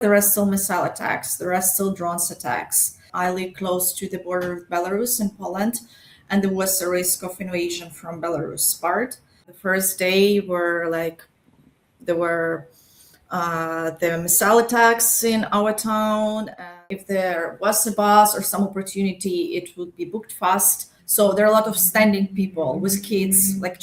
There are still missile attacks. There are still drones attacks. I live close to the border with Belarus and Poland, and there was a risk of invasion from Belarus part. The first day there were the missile attacks in our town. If there was a bus or some opportunity, it would be booked fast. So there are a lot of standing people with kids, like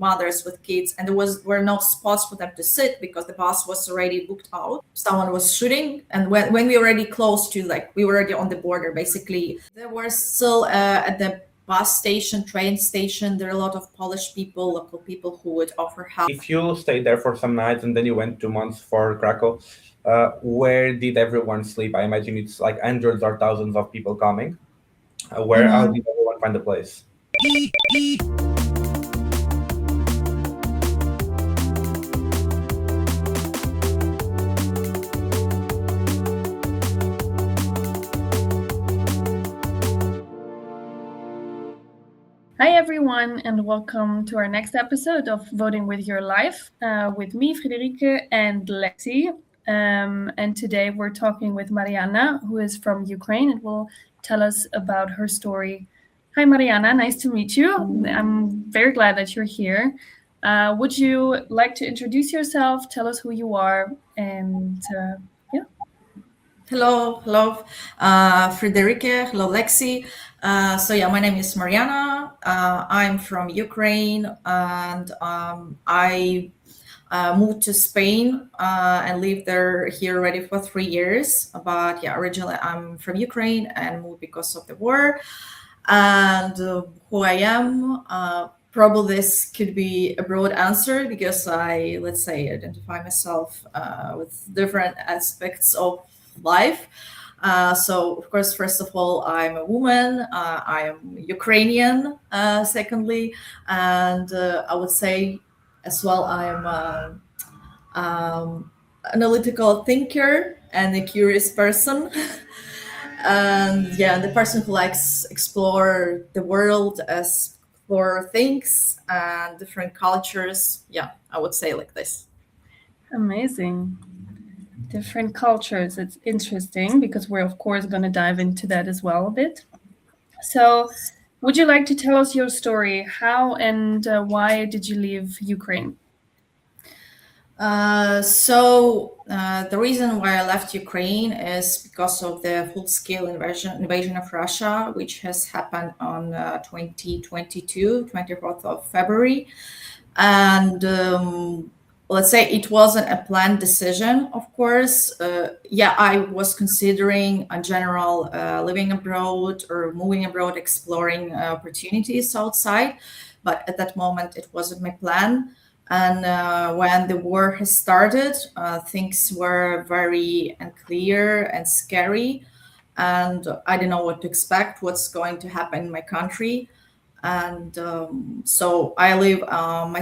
mothers with kids, and were no spots for them to sit because the bus was already booked out. Someone was shooting, and when we were already close to, we were already on the border, basically, there were still at the bus station, train station, there are a lot of Polish people, local people who would offer help. If you stayed there for some nights and then you went 2 months for Krakow, where did everyone sleep? I imagine it's like hundreds or thousands of people coming. How did everyone find a place? Hi everyone, and welcome to our next episode of Voting with Your Life with me, Friederike and Lexi. And today we're talking with Mariana, who is from Ukraine and will tell us about her story. Hi Mariana, nice to meet you. I'm very glad that you're here. Would you like to introduce yourself, tell us who you are, and yeah. Hello, Friederike. Hello, Lexi. My name is Mariana. I'm from Ukraine, and I moved to Spain and lived here already for 3 years. But yeah, originally I'm from Ukraine and moved because of the war. And who I am, probably this could be a broad answer because I, identify myself with different aspects of life. So of course, first of all, I'm a woman. I am Ukrainian. Secondly, and I would say as well, I am analytical thinker and a curious person. And the person who likes explore the world, explore things and different cultures. Yeah, I would say like this. Amazing. Different cultures. It's interesting because we're of course going to dive into that as well a bit. So would you like to tell us your story? How and why did you leave Ukraine? The reason why I left Ukraine is because of the full-scale invasion of Russia, which has happened on 2022, 24th of February. And let's say it wasn't a planned decision, of course. I was considering in general living abroad or moving abroad, exploring opportunities outside. But at that moment, it wasn't my plan. And when the war has started, things were very unclear and scary. And I didn't know what to expect, what's going to happen in my country. And so I live I'm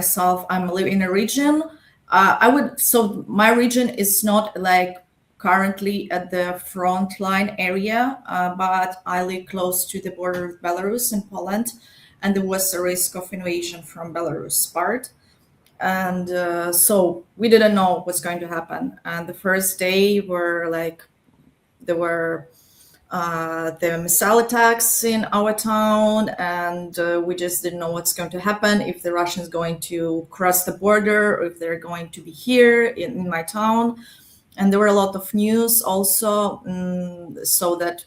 living in a region. My region is not like currently at the front line area, but I live close to the border with Belarus and Poland, and there was a risk of invasion from Belarus part. And so we didn't know what's going to happen. And the first day there were the missile attacks in our town, and we just didn't know what's going to happen, if the Russians going to cross the border or if they're going to be here in my town. And there were a lot of news also, so that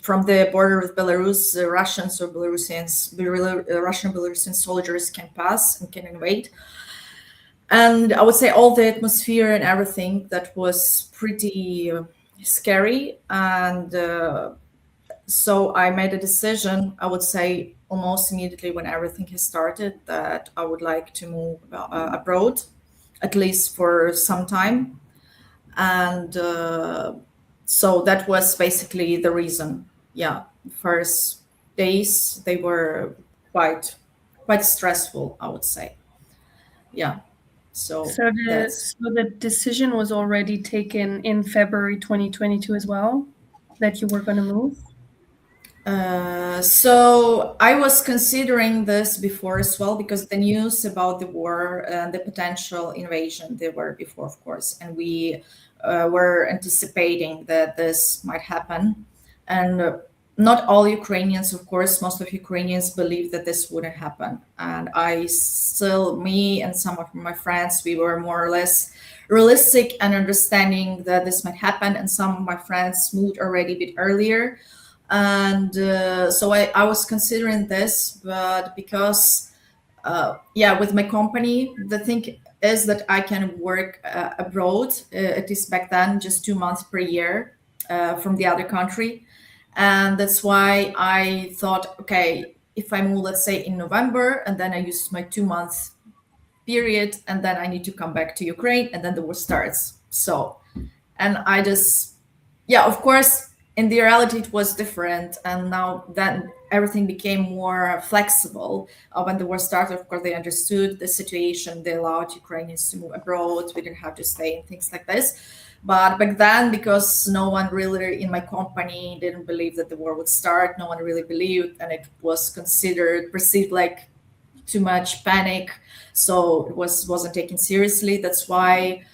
from the border with Belarus, the Russians or Russian Belarusian soldiers can pass and can invade. And I would say all the atmosphere and everything that was pretty scary. And so I made a decision, I would say almost immediately when everything has started, that I would like to move abroad, at least for some time. And so that was basically the reason. Yeah, first days, they were quite stressful, I would say. Yeah. So the decision was already taken in February 2022 as well, that you were going to move? So I was considering this before as well, because the news about the war and the potential invasion, they were before, of course. And we were anticipating that this might happen. And not all Ukrainians, of course, most of Ukrainians believed that this wouldn't happen. And me and some of my friends, we were more or less realistic and understanding that this might happen. And some of my friends moved already a bit earlier. And so I was considering this, but because, with my company, the thing is that I can work abroad, at least back then, just 2 months per year from the other country. And that's why I thought, okay, if I move, let's say in November, and then I use my 2 months period, and then I need to come back to Ukraine, and then the war starts. So, and I just, of course, in the reality it was different, and now then everything became more flexible. When the war started, of course, they understood the situation. They allowed Ukrainians to move abroad. We didn't have to stay and things like this. But back then, because no one really in my company didn't believe that the war would start, no one really believed, and it was perceived like too much panic. So it wasn't taken seriously. That's why,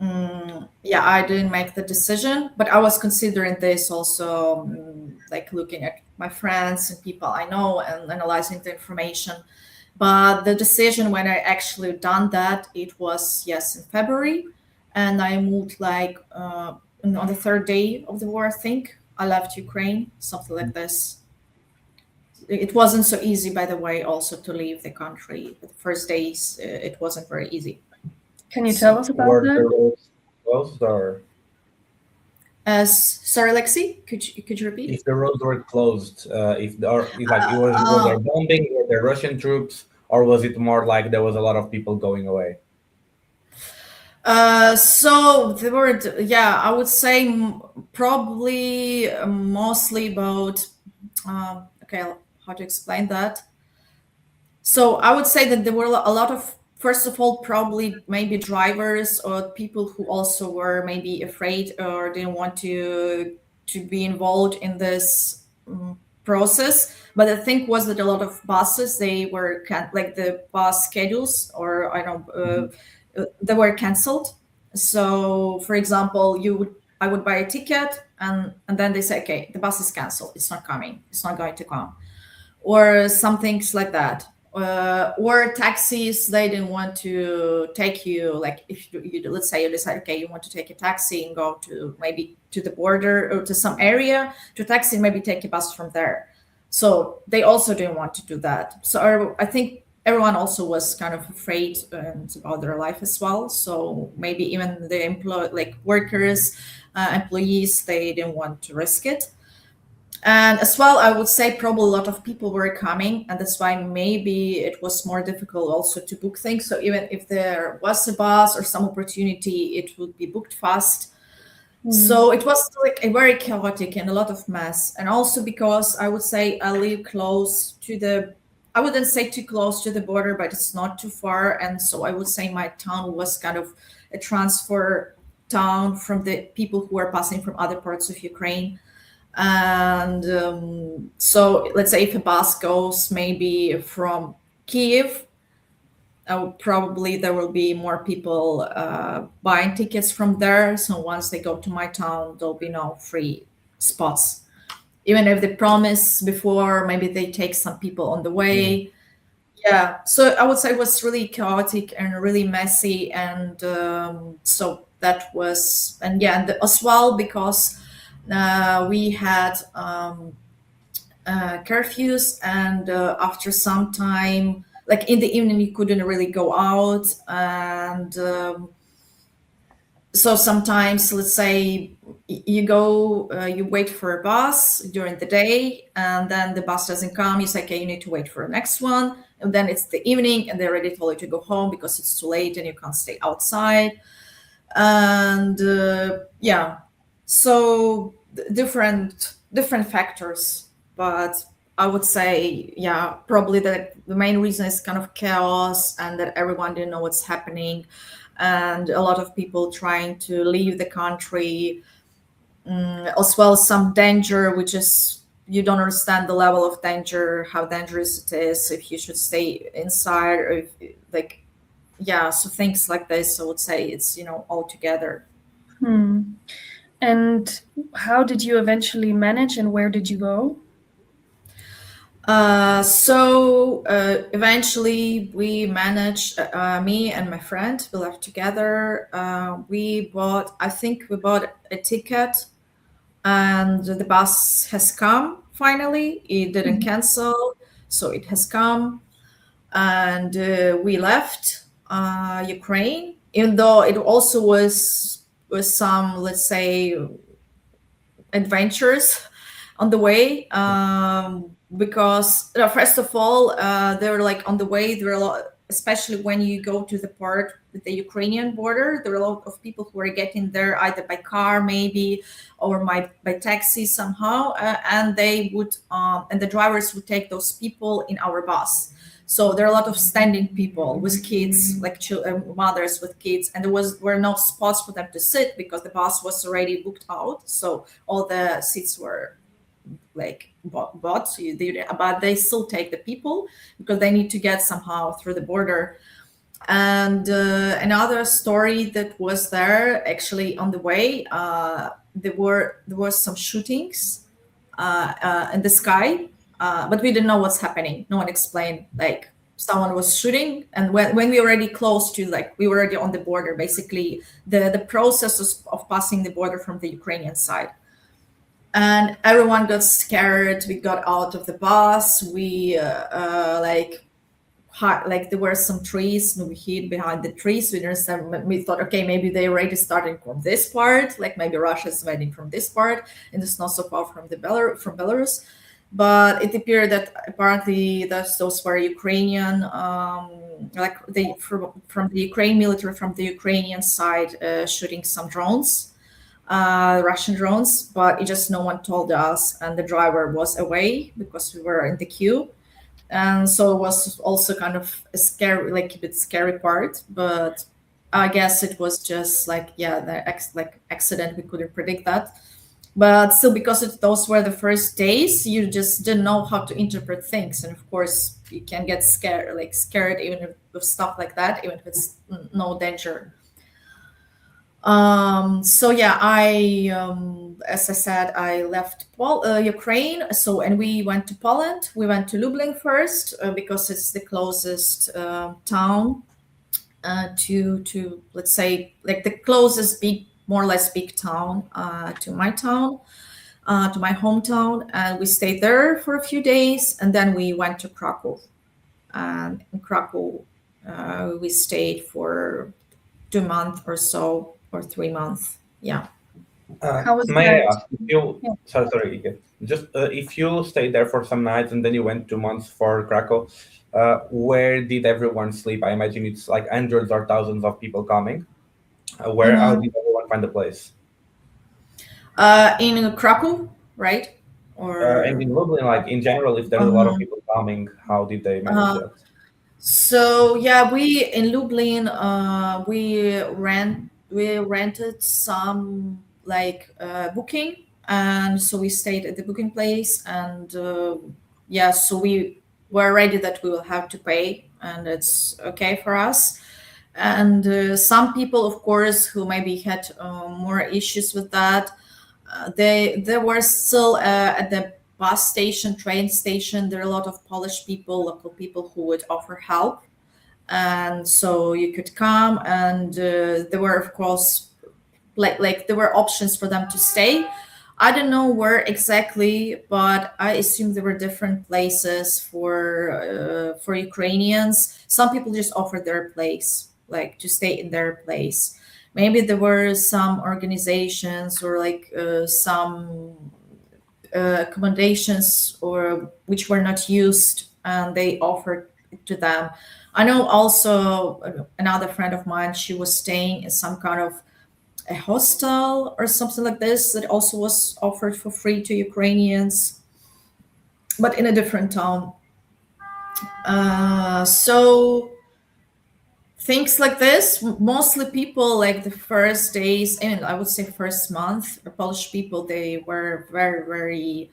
I didn't make the decision. But I was considering this also, like looking at my friends and people I know and analyzing the information. But the decision when I actually done that, it was in February. And I moved like on the third day of the war, I think. I left Ukraine, something like this. It wasn't so easy, by the way, also to leave the country. The first days, it wasn't very easy. Can you tell us about Were the that? roads closed, or Sorry, Lexi, could you repeat? if the roads were closed, was there bombing, were there Russian troops, or was it more like there was a lot of people going away? So there were, I would say probably mostly about, how to explain that? So I would say that there were a lot of, first of all, probably maybe drivers or people who also were maybe afraid or didn't want to be involved in this process. But the thing was that a lot of buses, they were like the bus schedules, or they were canceled. So, for example, I would buy a ticket, and then they say, okay, the bus is canceled. It's not coming. It's not going to come, or some things like that. Or taxis, they didn't want to take you. Like if you let's say you decide, okay, you want to take a taxi and go to maybe to the border or to some area to taxi, maybe take a bus from there. So they also didn't want to do that. So I think everyone also was kind of afraid about their life as well. So maybe even the workers, employees, they didn't want to risk it. And as well, I would say probably a lot of people were coming, and that's why maybe it was more difficult also to book things. So even if there was a bus or some opportunity, it would be booked fast. So it was like a very chaotic and a lot of mess. And also because I would say I live close to I wouldn't say too close to the border, but it's not too far. And so I would say my town was kind of a transfer town from the people who were passing from other parts of Ukraine. And so let's say if a bus goes maybe from Kiev, probably there will be more people buying tickets from there. So once they go to my town, there'll be no free spots. Even if they promise before, maybe they take some people on the way. Yeah, so I would say it was really chaotic and really messy. And so that was, and as well, because we had curfews, and after some time, like in the evening, you couldn't really go out. And so sometimes, let's say you go, you wait for a bus during the day, and then the bus doesn't come. You say, okay, you need to wait for the next one. And then it's the evening, and they already told you to go home because it's too late and you can't stay outside. And so different factors. But I would say, probably the main reason is kind of chaos, and that everyone didn't know what's happening, and a lot of people trying to leave the country. As well as some danger, which is you don't understand the level of danger, how dangerous it is, if you should stay inside, or if, so things like this. I would say it's all together. Hmm. And how did you eventually manage, and where did you go? Eventually we managed, me and my friend, we left together. I think we bought a ticket, and the bus has come finally. It didn't Mhm. cancel, so it has come. And we left Ukraine, even though it also was some, let's say, adventures on the way, because first of all, they were like on the way there were a lot, especially when you go to the part with the Ukrainian border, there were a lot of people who were getting there either by car maybe, or by taxi somehow, and they would and the drivers would take those people in our bus. So there are a lot of standing people with kids, like mothers with kids, and were no spots for them to sit because the bus was already booked out. So all the seats were like bought. So but they still take the people because they need to get somehow through the border. And another story that was there actually on the way, there was some shootings in the sky, but we didn't know what's happening. No one explained. Like someone was shooting, and when we were already close to, like we were already on the border, basically the process of passing the border from the Ukrainian side, and everyone got scared. We got out of the bus. We like there were some trees, and we hid behind the trees. We thought, okay, maybe they already starting from this part, like maybe Russia's invading from this part, and it's not so far from from Belarus. But it appeared that apparently those were Ukrainian, like from the Ukraine military, from the Ukrainian side, shooting some drones, Russian drones. But it just no one told us, and the driver was away because we were in the queue, and so it was also kind of a scary, like a bit scary part. But I guess it was just like, yeah, like accident. We couldn't predict that, but still, because those were the first days, you just didn't know how to interpret things, and of course you can get scared even with stuff like that, even if it's no danger. So yeah, as I said, I left Ukraine. So, and we went to Poland. We went to Lublin first, because it's the closest town to, let's say, like the closest big, more or less big town to my town, to my hometown. And we stayed there for a few days, and then we went to Krakow. And in Krakow, we stayed for 2 months or so, or 3 months. Yeah. How was May that? I ask if you? Yeah. Sorry, Ike. Just if you stayed there for some nights and then you went 2 months for Krakow, where did everyone sleep? I imagine it's like hundreds or thousands of people coming. Where? How Mhm. did everyone find a place? In Krakow, right? And Or in Lublin, like in general, if there's a lot of um, people coming, how did they manage uh, that? so yeah, we in Lublin, we rented some like booking, and so we stayed at the booking place, and yeah, so we were ready that we will have to pay, and it's okay for us. And some people, of course, who maybe had more issues with that, they were still at the bus station, train station. There are a lot of Polish people, local people who would offer help, and so you could come. And there were, of course, like there were options for them to stay. I don't know where exactly, but I assume there were different places for Ukrainians. Some people just offered their place, like to stay in their place. Maybe there were some organizations or like some accommodations or which were not used, and they offered it to them. I know also another friend of mine, she was staying in some kind of a hostel or something like this that also was offered for free to Ukrainians, but in a different town. So things like this, mostly people like the first days, and I would say first month, Polish people, they were very, very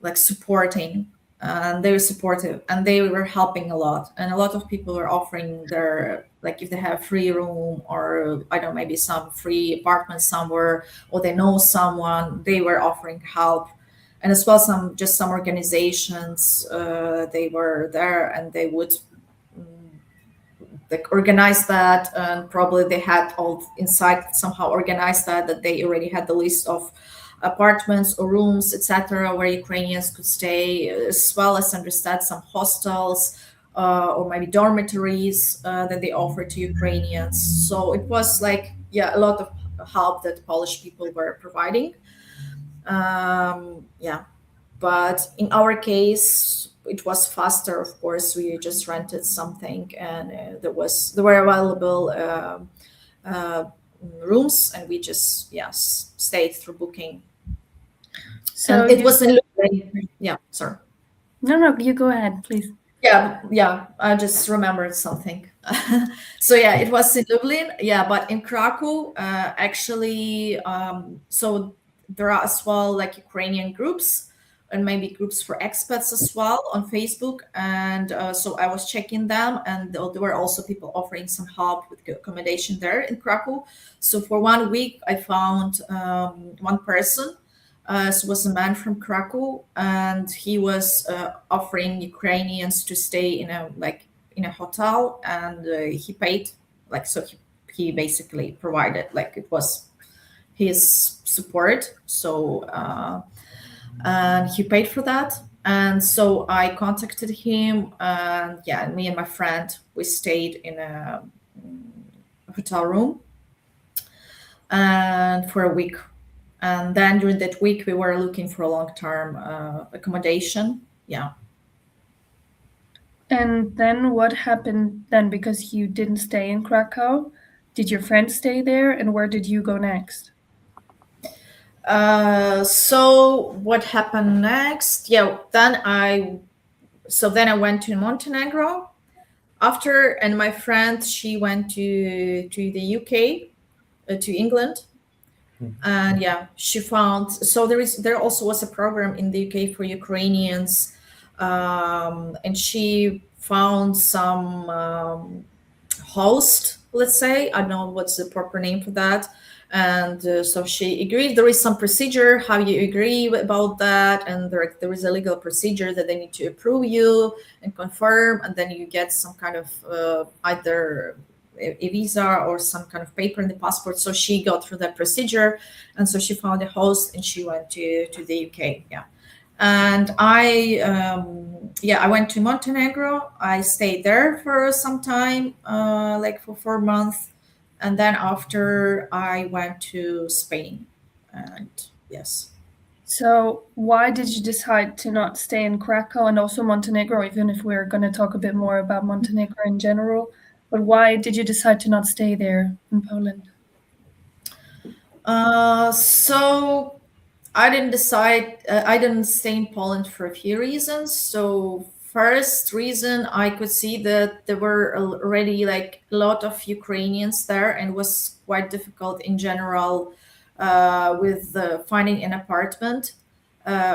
like supporting, and they were supportive, and they were helping a lot, and a lot of people were offering their like if they have free room, or I don't know, maybe some free apartment somewhere, or they know someone, they were offering help. And as well, some organizations, they were there, and they would like organize that, and probably they had all inside somehow organized that they already had the list of apartments or rooms, etc., where Ukrainians could stay, as well as understand some hostels, or maybe dormitories that they offer to Ukrainians. So it was like, yeah, a lot of help that Polish people were providing. Yeah, but in our case, it was faster. Of course, we just rented something, and there were available uh, rooms, and we just stayed through booking. So And it you was in said, Lublin. Yeah, sorry. no, you go ahead, please. Yeah, I just remembered something. So yeah, it was in Lublin. Yeah, but in Krakow, actually, so there are as well like Ukrainian groups, and maybe groups for expats as well on Facebook. And so I was checking them, and there were also people offering some help with accommodation there in Krakow. So for 1 week, I found one person. So was a man from Krakow, and he was offering Ukrainians to stay in a hotel, and he paid, like, so he basically provided, like, it was his support. So and he paid for that, and so I contacted him, and yeah, me and my friend, we stayed in a hotel room and for a week. And then during that week, we were looking for a long-term accommodation. Yeah. And then what happened then? Because you didn't stay in Krakow, did your friend stay there, and where did you go next? So what happened next? Yeah, then I went to Montenegro after, and my friend, she went to the UK, to England. And yeah, she found, so there also was a program in the UK for Ukrainians, and she found some host, let's say, I don't know what's the proper name for that. And so she agreed. There is some procedure how you agree about that, and there is a legal procedure that they need to approve you and confirm, and then you get some kind of either a visa or some kind of paper in the passport. So she got through that procedure, and so she found a host, and she went to the UK. Yeah. And I went to Montenegro. I stayed there for some time, like for 4 months, and then after I went to Spain. And yes. So why did you decide to not stay in Krakow and also Montenegro, even if we're going to talk a bit more about Montenegro in general? But why did you decide to not stay there in Poland? So I didn't decide. I didn't stay in Poland for a few reasons. So first reason, I could see that there were already like a lot of Ukrainians there, and it was quite difficult in general with finding an apartment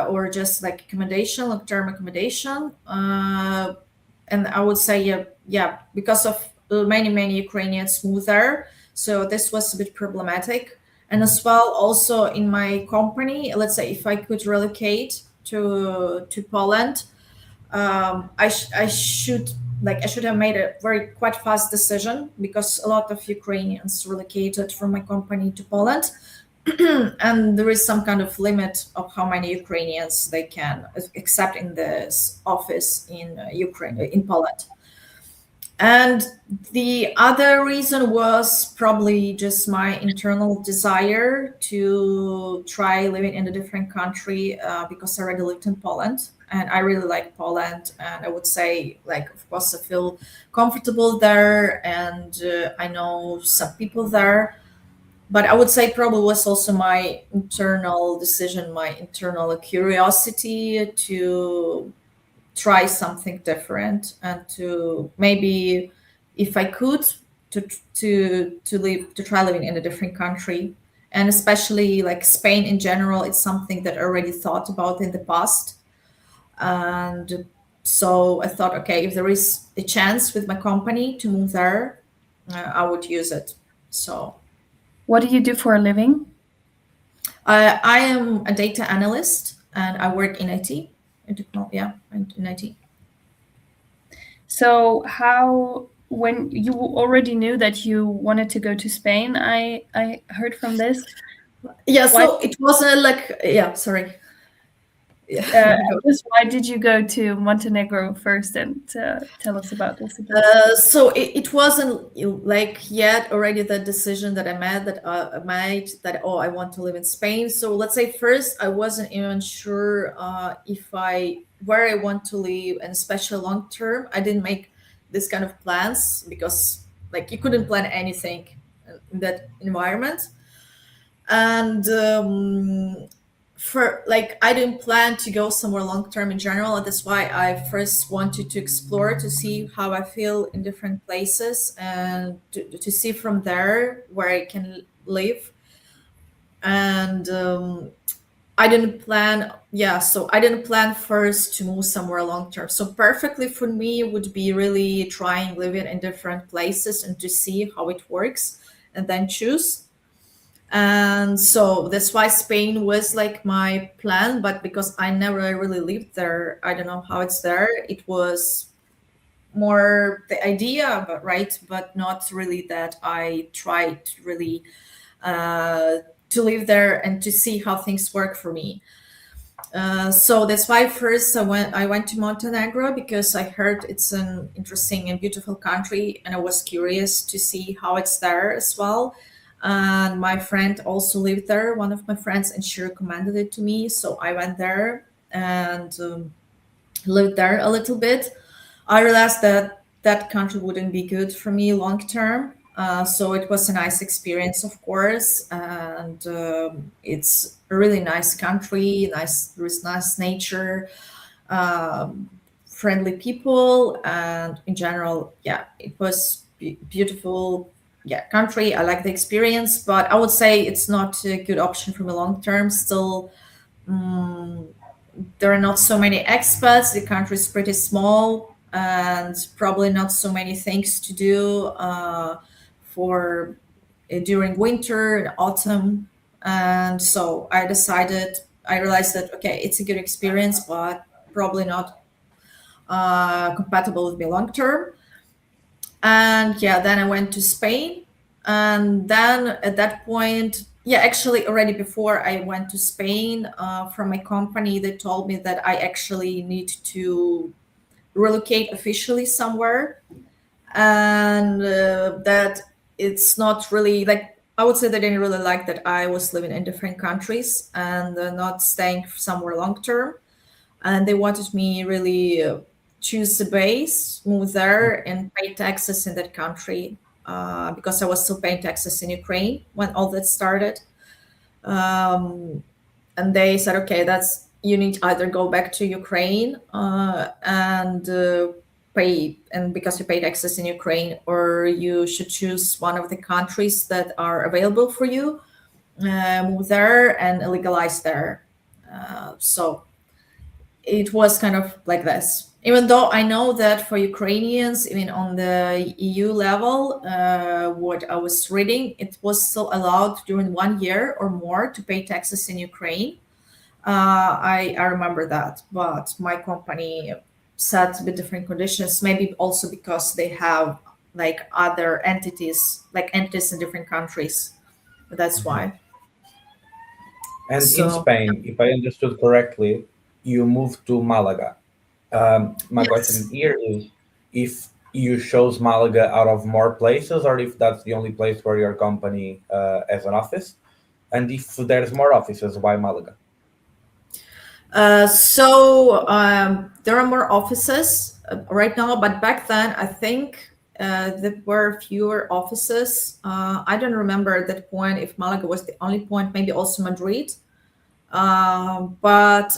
or just like accommodation, long-term accommodation. And I would say, yeah, because of many Ukrainians moved there, so this was a bit problematic. And as well, also in my company, let's say if I could relocate to Poland, I should have made a quite fast decision, because a lot of Ukrainians relocated from my company to Poland, and there is some kind of limit of how many Ukrainians they can accept in this office in in Poland. And the other reason was probably just my internal desire to try living in a different country, because I already lived in Poland, and I really like Poland. And I would say, like, of course, I feel comfortable there, and I know some people there. But I would say probably was also my internal decision, my internal curiosity to try something different, and to maybe, if I could, to try living in a different country. And especially like Spain in general, it's something that I already thought about in the past. And so I thought, okay, if there is a chance with my company to move there, I would use it. So What do you do for a living? I am a data analyst and I work in IT. In IT. So when you already knew that you wanted to go to Spain, I heard from this. Yeah, Why so it wasn't like, yeah, sorry. Yeah. just why did you go to Montenegro first, and tell us about this a bit? So it wasn't like yet already the decision that I made that, oh, I want to live in Spain. So let's say first I wasn't even sure if I where I want to live, and especially long term. I didn't make this kind of plans because like you couldn't plan anything in that environment. And for like I didn't plan to go somewhere long term in general, and that's why I first wanted to explore to see how I feel in different places and to see from there where I can live. And I didn't plan, yeah, so I didn't plan first to move somewhere long term. So perfectly for me would be really trying living in different places and to see how it works and then choose. And so that's why Spain was like my plan, but because I never really lived there, I don't know how it's there. It was more the idea, but right, but not really that I tried really uh, to live there and to see how things work for me. So that's why first I went to Montenegro because I heard it's an interesting and beautiful country, and I was curious to see how it's there as well. And my friend also lived there, one of my friends, and she recommended it to me. So I went there and lived there a little bit. I realized that that country wouldn't be good for me long term. So it was a nice experience, of course, and it's a really nice country. Nice, there is nice nature, um, friendly people, and in general, yeah, it was beautiful. Yeah, country. I like the experience, but I would say it's not a good option for me long term. Still, mm, there are not so many expats. The country is pretty small, and probably not so many things to do for during winter and autumn. And so I realized that okay, it's a good experience, but probably not compatible with me long term. And yeah, then I went to Spain. And then at that point, yeah, actually already before I went to Spain, from my company, they told me that I actually need to relocate officially somewhere, and that it's not really like, I would say they didn't really like that I was living in different countries and not staying somewhere long term, and they wanted me really choose a base, move there, and pay taxes in that country, because I was still paying taxes in Ukraine when all that started. Um, and they said, okay, that's you need to either go back to Ukraine and pay, and because you pay taxes in Ukraine, or you should choose one of the countries that are available for you, move there and legalize there. So it was kind of like this. Even though I know that for Ukrainians, even on the EU level, what I was reading, it was still allowed during 1 year or more to pay taxes in Ukraine. I remember that, but my company set a bit different conditions. Maybe also because they have like other entities, like entities in different countries. That's Mhm. why. And in So Spain, if I understood correctly, you moved to Malaga. My question yes. here is if you chose Malaga out of more places, or if that's the only place where your company has an office, and if there's more offices, why Malaga? So there are more offices right now, but back then I think there were fewer offices. I don't remember at that point if Malaga was the only point, maybe also Madrid. But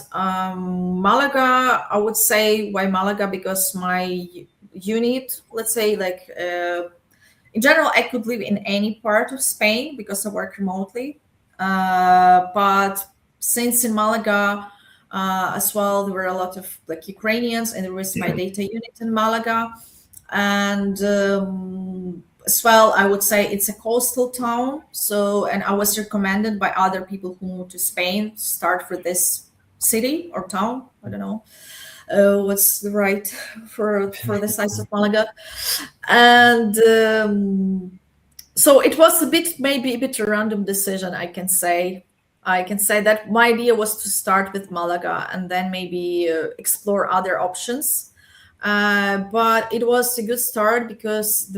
Malaga, I would say why Malaga, because my unit, let's say, like in general, I could live in any part of Spain because I work remotely. But since in Malaga as well, there were a lot of like Ukrainians, and there was my data unit in Malaga, and as well, I would say it's a coastal town. So, and I was recommended by other people who moved to Spain to start for this city or town. I don't know what's the right for the size of Malaga, and so it was maybe a bit a random decision. I can say that my idea was to start with Malaga and then maybe explore other options. But it was a good start because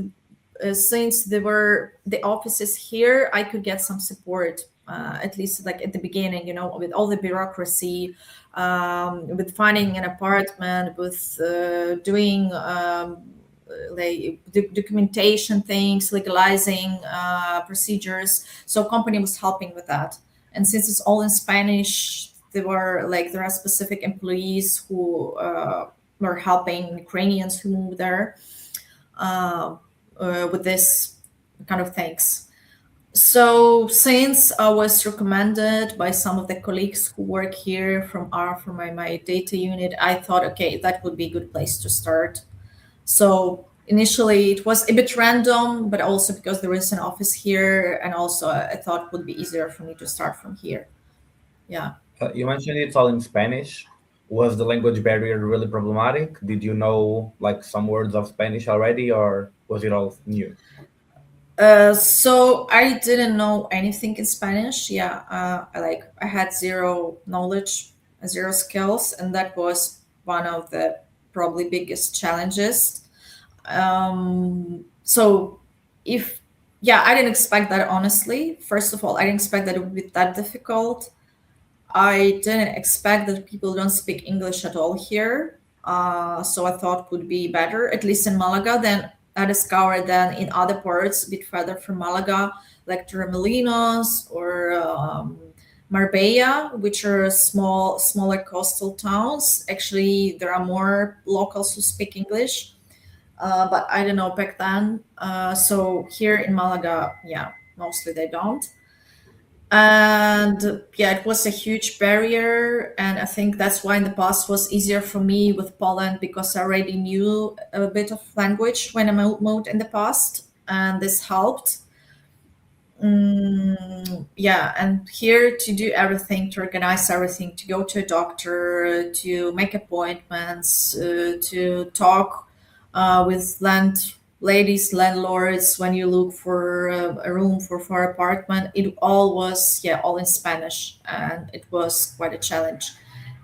since there were the offices here, I could get some support, at least like at the beginning, with all the bureaucracy, with finding an apartment, with doing like documentation things, legalizing procedures. So company was helping with that. And since it's all in Spanish, there are specific employees who were helping Ukrainians who moved there with this kind of things. So since I was recommended by some of the colleagues who work here from my data unit, I thought, okay, that would be a good place to start. So initially it was a bit random, but also because there is an office here, and also I thought it would be easier for me to start from here. Yeah. You mentioned it's all in Spanish. Was the language barrier really problematic? Did you know like some words of Spanish already, or was it all new? So I didn't know anything in Spanish. Yeah, I had zero knowledge, zero skills, and that was one of the probably biggest challenges. So if yeah, I didn't expect that, honestly. First of all, I didn't expect that it would be that difficult. I didn't expect that people don't speak English at all here. So I thought would be better, at least in Malaga. Then I discovered that in other parts, a bit further from Malaga, like Torremolinos or Marbella, which are smaller coastal towns. Actually, there are more locals who speak English, but I don't know back then. So here in Malaga, yeah, mostly they don't. And yeah, it was a huge barrier, and I think that's why in the past was easier for me with Poland, because I already knew a bit of language when I moved in the past, and this helped. Yeah, and here to do everything, to organize everything, to go to a doctor, to make appointments, to talk with landlords when you look for a room for apartment. It all was, yeah, all in Spanish, and it was quite a challenge.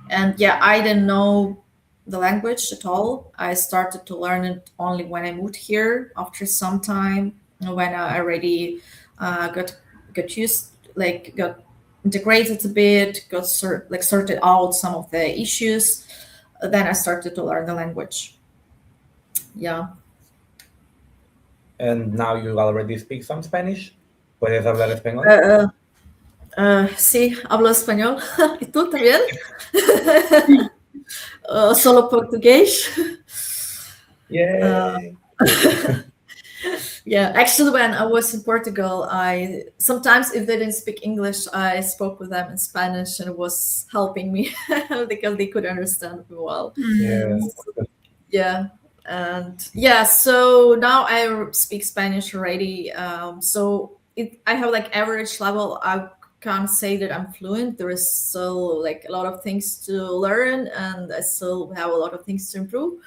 And yeah, I didn't know the language at all. I started to learn it only when I moved here after some time, when I already got used, like got integrated a bit, sorted out some of the issues. Then I started to learn the language. Yeah. And now you already speak some Spanish. ¿Puedes hablar español? Sí, hablo español. ¿Y tú también? Solo portugués. Yay! Yeah, actually, when I was in Portugal, I sometimes, if they didn't speak English, I spoke with them in Spanish, and it was helping me because they could understand me well. Yeah. Yeah, and yeah, so now I speak Spanish already. So I have like average level. I can't say that I'm fluent. There is still like a lot of things to learn, and I still have a lot of things to improve.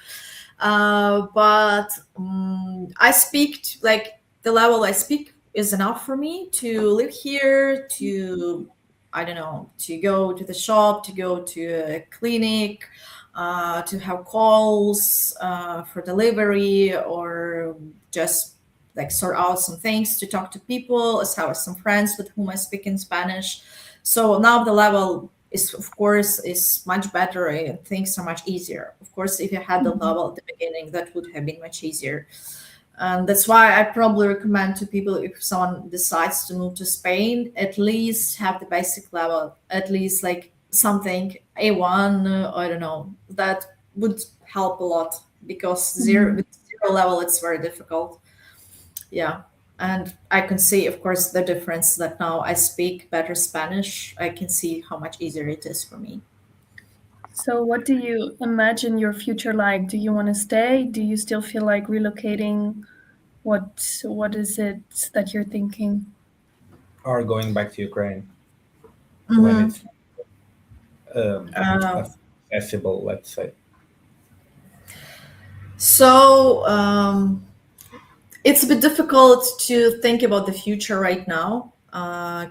But I speak like the level I speak is enough for me to live here, to I don't know, to go to the shop, to go to a clinic, to have calls for delivery, or just like sort out some things, to talk to people, as have some friends with whom I speak in Spanish. So now the level is, of course, is much better, and things are much easier. Of course, if you had the level at the beginning, that would have been much easier. And that's why I probably recommend to people, if someone decides to move to Spain, at least have the basic level, at least like something A1, I don't know, that would help a lot, because with zero level, it's very difficult. Yeah. And I can see, of course, the difference that now I speak better Spanish. I can see how much easier it is for me. So what do you imagine your future like? Do you want to stay? Do you still feel like relocating? What is it that you're thinking? Or going back to Ukraine when Mhm. it's um, accessible, let's say. So it's a bit difficult to think about the future right now,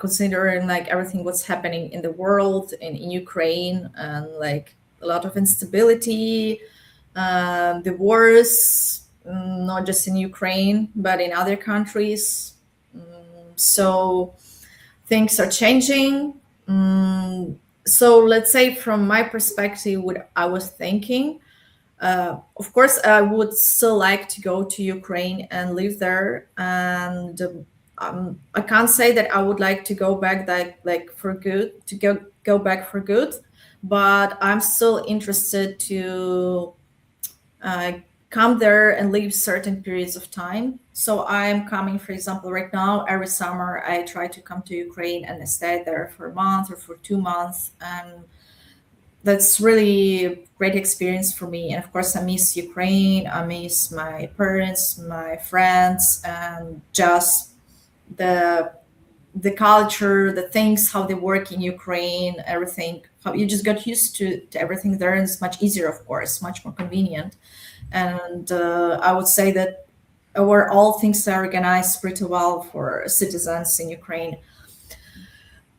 considering like everything what's happening in the world and in Ukraine, and like a lot of instability, the wars, not just in Ukraine but in other countries. So things are changing. So let's say from my perspective, what I was thinking, of course, I would still like to go to Ukraine and live there, and I can't say that I would like to go back like for good to go back for good, but I'm still interested to uh, come there and live certain periods of time. So I'm coming, for example, right now, every summer I try to come to Ukraine and stay there for a month or for 2 months. And that's really a great experience for me. And of course, I miss Ukraine. I miss my parents, my friends, and just the the culture, the things, how they work in Ukraine, everything. How you just got used to everything there, and it's much easier, of course, much more convenient. And I would say that where all things are organized pretty well for citizens in Ukraine.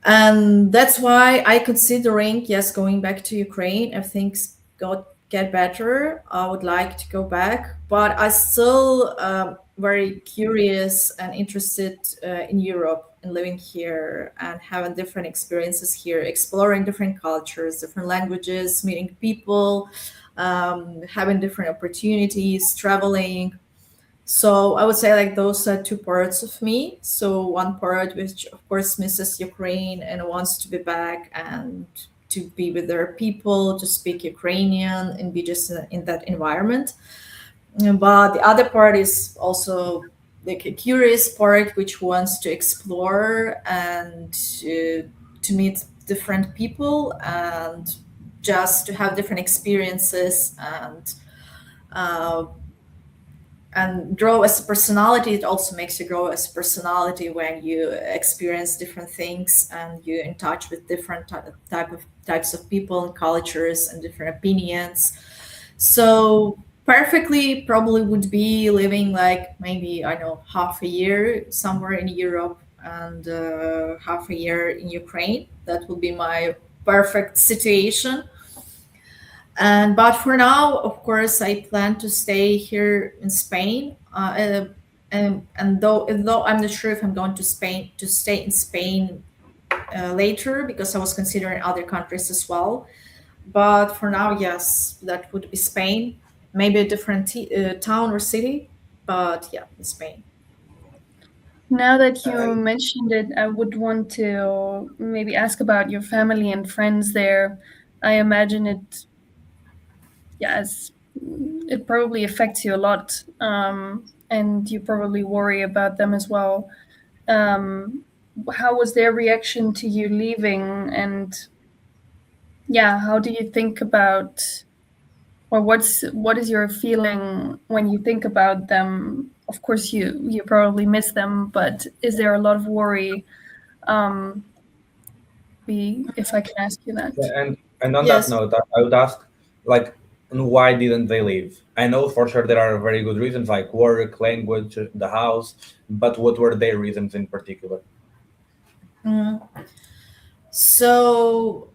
And that's why I considering, yes, going back to Ukraine. If things got get better, I would like to go back, but I still very curious and interested in Europe and living here and having different experiences here, exploring different cultures, different languages, meeting people, having different opportunities, traveling. So I would say like those are two parts of me. So one part which of course misses Ukraine and wants to be back and to be with their people, to speak Ukrainian and be just in that environment. But the other part is also like a curious part which wants to explore and to meet different people and just to have different experiences uh, and grow as a personality. It also makes you grow as a personality when you experience different things and you're in touch with different types of people and cultures and different opinions. So perfectly probably would be living like maybe I know half a year somewhere in Europe and half a year in Ukraine. That would be my perfect situation. And but for now, of course, I plan to stay here in Spain. And though I'm not sure if I'm going to Spain to stay in Spain later, because I was considering other countries as well. But for now, yes, that would be Spain. Maybe a different town or city, but yeah, Spain. Now that you Uh, mentioned it, I would want to maybe ask about your family and friends there. I imagine it, yes, it probably affects you a lot, and you probably worry about them as well. Um, how was their reaction to you leaving? And yeah, how do you think about, or what is your feeling when you think about them? Of course, you probably miss them, but is there a lot of worry? Um, if I can ask you that. and on that Yes. note, I would ask, like, and why didn't they leave? I know for sure there are very good reasons, like work, language, the house, but what were their reasons in particular? Mm. So,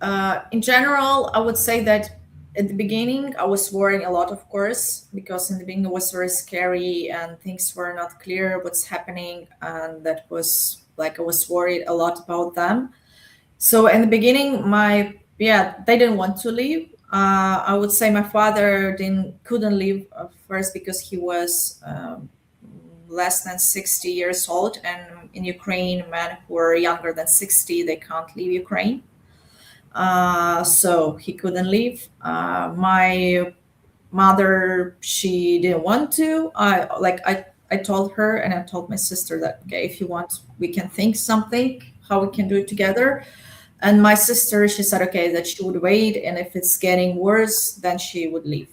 in general, I would say that at the beginning, I was worrying a lot, of course, because in the beginning it was very scary and things were not clear what's happening. And that was like, I was worried a lot about them. So, in the beginning, yeah, they didn't want to leave. I would say my father couldn't leave first because he was less than 60 years old. And in Ukraine, men who are younger than 60, they can't leave Ukraine. So he couldn't leave. My mother, she didn't want to. I told her and I told my sister that okay, if you want, we can think something how we can do it together. And my sister, she said okay that she would wait, and if it's getting worse, then she would leave.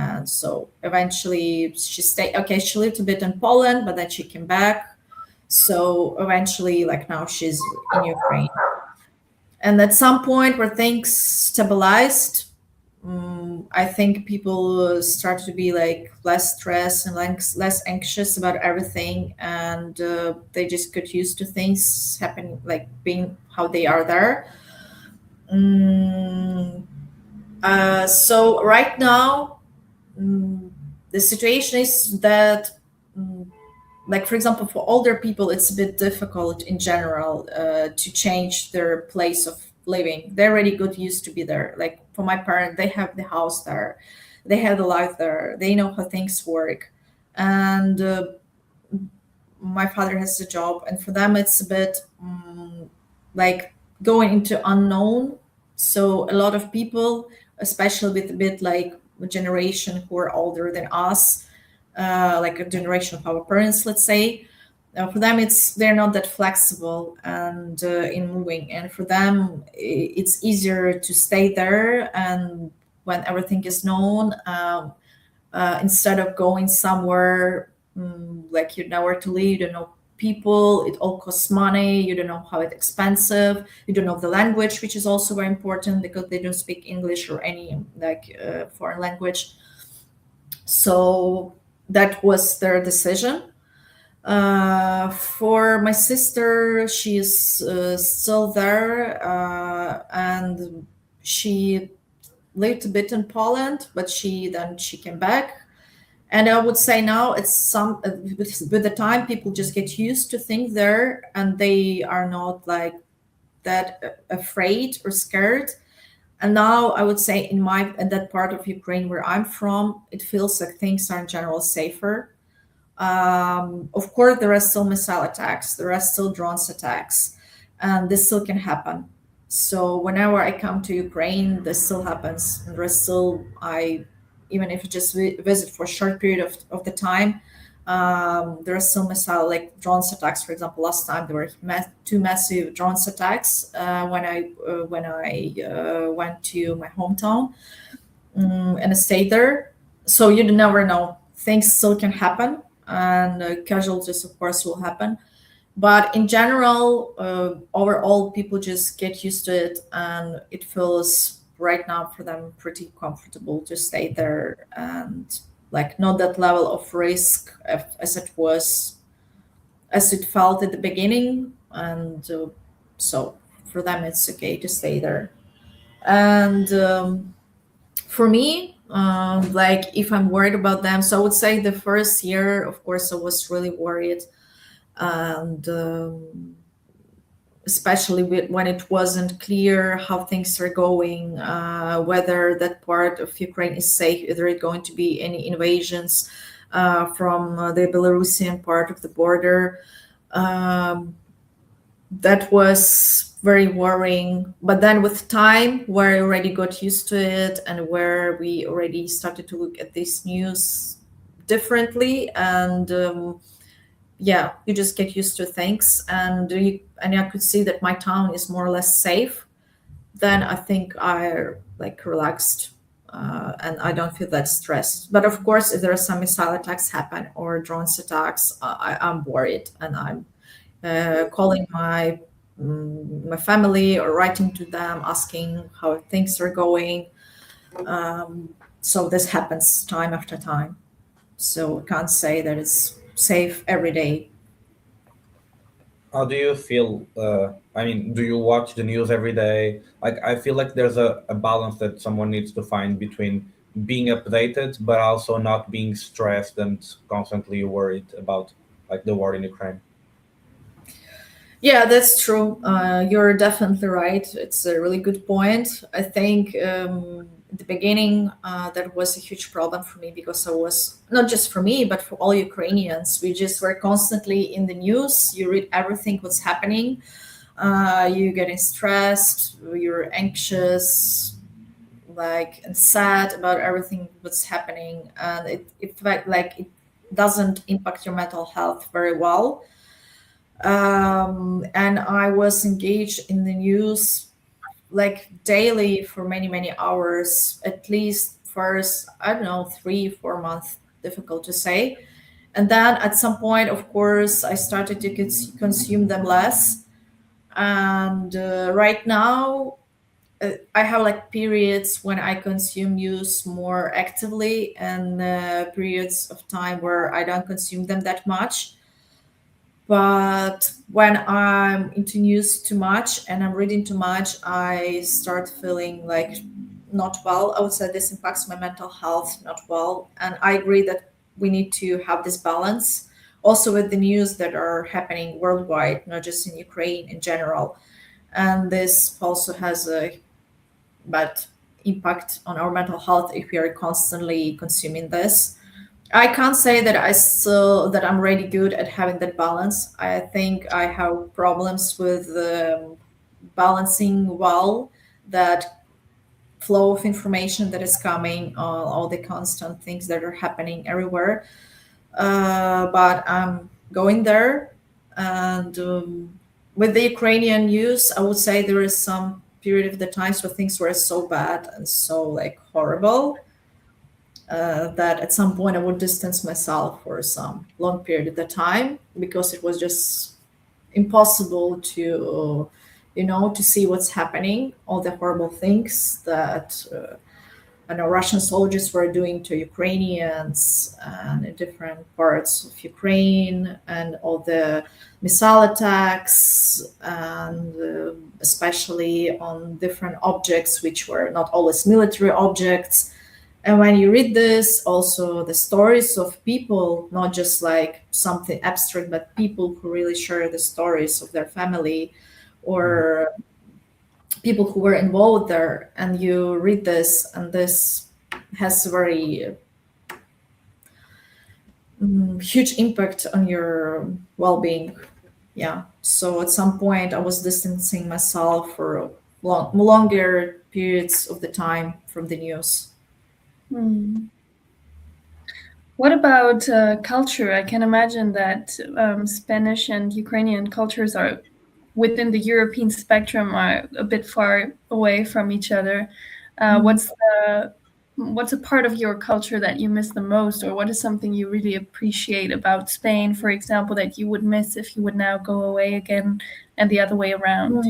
And so eventually she stayed. Okay, she lived a bit in Poland, but then she came back. So eventually, like now, she's in Ukraine. And at some point where things stabilized, I think people started to be like less stressed and less anxious about everything, and they just got used to things happening, like being how they are there. Mm, so right now, mm, the situation is that, mm, like for example, for older people, it's a bit difficult in general to change their place of living. They already got used to be there. Like for my parents, they have the house there, they have the life there, they know how things work, and my father has a job, and for them it's a bit like going into unknown. So a lot of people, especially with a bit like a generation who are older than us, like a generation of our parents, let's say, for them they're not that flexible and in moving, and for them it's easier to stay there, and when everything is known, instead of going somewhere, like you know where to live, you don't know people, it all costs money, you don't know how it's expensive, you don't know the language, which is also very important because they don't speak English or any like foreign language. So that was their decision. For my sister, she is still there, and she lived a bit in Poland, but she came back. And I would say now it's some with the time people just get used to things there, and they are not like that afraid or scared. And now I would say in that part of Ukraine where I'm from, it feels like things are in general safer. Of course, there are still missile attacks, there are still drones attacks, and this still can happen. So whenever I come to Ukraine, this still happens. And there's still, even if you just visit for a short period of the time, there are still missile like drones attacks. For example, last time there were two massive drones attacks when I went to my hometown, and I stayed there. So you never know. Things still can happen, and casualties, of course, will happen. But in general, overall, people just get used to it, and it feels right now for them pretty comfortable to stay there, and like not that level of risk as it felt at the beginning. And so for them, it's okay to stay there. And for me, like if I'm worried about them, so I would say the first year, of course, I was really worried, and especially when it wasn't clear how things are going, whether that part of Ukraine is safe, is there going to be any invasions from the Belarusian part of the border. Um, that was very worrying. But then with time, where I already got used to it, and where we already started to look at this news differently, and yeah, you just get used to things, and I could see that my town is more or less safe. Then I think I like relaxed, and I don't feel that stressed. But of course, if there are some missile attacks happen or drones attacks, I'm worried, and I'm calling my family or writing to them asking how things are going. So this happens time after time. So I can't say that it's safe every day. How do you feel? I mean, do you watch the news every day? Like, I feel like there's a balance that someone needs to find between being updated, but also not being stressed and constantly worried about like the war in Ukraine. Yeah, that's true. You're definitely right. It's a really good point. I think at the beginning, that was a huge problem for me because I was not just for me, but for all Ukrainians. We just were constantly in the news. You read everything what's happening. You're getting stressed. You're anxious, like and sad about everything what's happening, and it felt like it doesn't impact your mental health very well. And I was engaged in the news like daily for many hours, at least first, I don't know, 3, 4 months, difficult to say. And then at some point, of course, I started to consume them less. And right now, I have like periods when I consume news more actively, and periods of time where I don't consume them that much. But when I'm into news too much and I'm reading too much, I start feeling like not well. I would say this impacts my mental health not well. And I agree that we need to have this balance also with the news that are happening worldwide, not just in Ukraine in general. And this also has a bad impact on our mental health if we are constantly consuming this. I can't say that I'm really good at having that balance. I think I have problems with balancing well that flow of information that is coming, all the constant things that are happening everywhere. But I'm going there, and with the Ukrainian news, I would say there is some period of the times where things were so bad and so like horrible that at some point I would distance myself for some long period of the time because it was just impossible to, to see what's happening, all the horrible things that I know Russian soldiers were doing to Ukrainians and in different parts of Ukraine, and all the missile attacks, and especially on different objects, which were not always military objects. And when you read this, also the stories of people, not just like something abstract, but people who really share the stories of their family or people who were involved there, and you read this, and this has a very huge impact on your well-being. Yeah. So at some point, I was distancing myself for longer periods of the time from the news. What about culture? I can imagine that Spanish and Ukrainian cultures are within the European spectrum are a bit far away from each other. What's a part of your culture that you miss the most, or what is something you really appreciate about Spain, for example, that you would miss if you would now go away again, and the other way around?